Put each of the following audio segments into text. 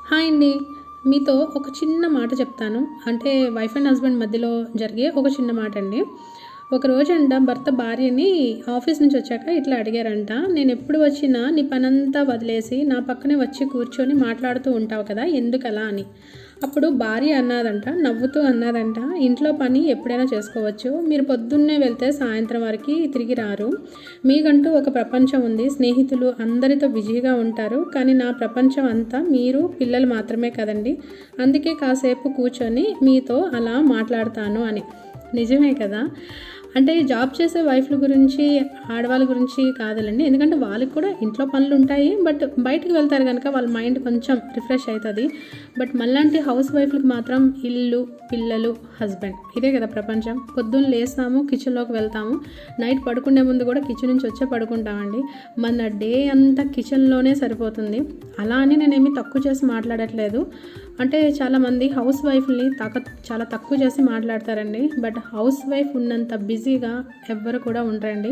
Hi అండి. మీతో ఒక చిన్న మాట చెప్తాను. అంటే వైఫ్ అండ్ హస్బెండ్ మధ్యలో జరిగే ఒక చిన్న మాట అండి. ఒకరోజంట భర్త భార్యని ఆఫీస్ నుంచి వచ్చాక ఇట్లా అడిగారంట, నేను ఎప్పుడు వచ్చినా నీ పనంతా వదిలేసి నా పక్కనే వచ్చి కూర్చొని మాట్లాడుతూ ఉంటావు కదా, ఎందుకలా అని. అప్పుడు భార్య అన్నదంట, నవ్వుతూ అన్నదంట, ఇంట్లో పని ఎప్పుడైనా చేసుకోవచ్చు, మీరు పొద్దున్నే వెళ్తే సాయంత్రం వరకు తిరిగి రారు, మీకంటూ ఒక ప్రపంచం ఉంది, స్నేహితులు అందరితో బిజీగా ఉంటారు, కానీ నా ప్రపంచం అంతా మీరు పిల్లలు మాత్రమే కదండి, అందుకే కాసేపు కూర్చొని మీతో అలా మాట్లాడతాను అని. నిజమే కదా. అంటే జాబ్ చేసే వైఫ్ల గురించి, ఆడవాళ్ళ గురించి కాదులండి. ఎందుకంటే వాళ్ళకి కూడా ఇంట్లో పనులు ఉంటాయి, బట్ బయటకు వెళ్తారు కనుక వాళ్ళ మైండ్ కొంచెం రిఫ్రెష్ అవుతుంది. బట్ మళ్ళాంటి హౌస్ వైఫ్లకు మాత్రం ఇల్లు, పిల్లలు, హస్బెండ్ ఇదే కదా ప్రపంచం. పొద్దున్న లేస్తాము, కిచెన్లోకి వెళ్తాము, నైట్ పడుకునే ముందు కూడా కిచెన్ నుంచి వచ్చే పడుకుంటామండి. మన డే అంతా కిచెన్లోనే సరిపోతుంది. అలా అని నేనేమి తక్కువ చేసి మాట్లాడట్లేదు. అంటే చాలామంది హౌస్ వైఫ్ని చాలా తక్కువ చేసి మాట్లాడతారండి. బట్ హౌస్ వైఫ్ ఉన్నంత బిజీగా ఎవ్వరు కూడా ఉండరండి.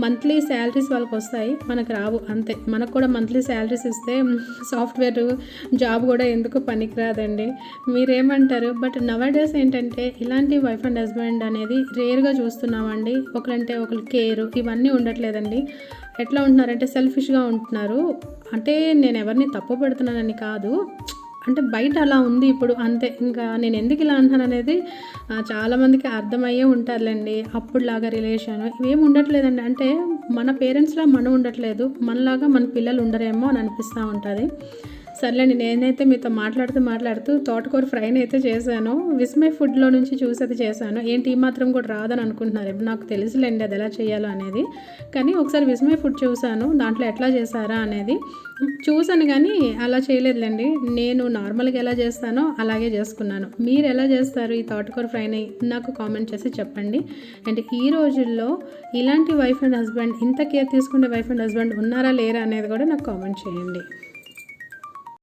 మంత్లీ శాలరీస్ వాళ్ళకి వస్తాయి, మనకు రావు, అంతే. మనకు కూడా మంత్లీ శాలరీస్ ఇస్తే సాఫ్ట్వేర్ జాబ్ కూడా ఎందుకు పనికిరాదండి. మీరేమంటారు? బట్ నవడేస్ ఏంటంటే ఇలాంటి వైఫ్ అండ్ హస్బెండ్ అనేది రేర్గా చూస్తున్నామండి. ఒకరంటే ఒకరు కేర్ ఇవన్నీ ఉండట్లేదండి. ఎట్లా ఉంటున్నారంటే సెల్ఫిష్గా ఉంటున్నారు. అంటే నేను ఎవరిని తప్పు పెడుతున్నానని కాదు, అంటే బయట అలా ఉంది ఇప్పుడు, అంతే. ఇంకా నేను ఎందుకు ఇలా అంటున్నాను అనేది చాలామందికి అర్థమయ్యే ఉంటారులేండి. అప్పుడులాగా రిలేషన్ ఇవేమి ఉండట్లేదండి. అంటే మన పేరెంట్స్లా మనం ఉండట్లేదు, మనలాగా మన పిల్లలు ఉండరేమో అని అనిపిస్తూ ఉంటుంది. సర్లేండి, నేనైతే మీతో మాట్లాడుతూ తోటకూర ఫ్రైని అయితే చేశాను. విస్మయ్ ఫుడ్లో నుంచి చూసి అది చేశాను. ఏంటి ఈ మాత్రం కూడా రాదని అనుకుంటున్నారు. నాకు తెలుసులేండి అది ఎలా చేయాలో అనేది. కానీ ఒకసారి విస్మయ్ ఫుడ్ చూశాను, దాంట్లో ఎట్లా చేశారా అనేది చూశాను, కానీ అలా చేయలేదులేండి. నేను నార్మల్గా ఎలా చేస్తానో అలాగే చేసుకున్నాను. మీరు ఎలా చేస్తారు ఈ తోటకూర ఫ్రైని నాకు కామెంట్ చేసి చెప్పండి. అండ్ ఈ రోజుల్లో ఇలాంటి వైఫ్ అండ్ హస్బెండ్, ఇంత కేర్ తీసుకునే వైఫ్ అండ్ హస్బెండ్ ఉన్నారా లేరా అనేది కూడా నాకు కామెంట్ చేయండి.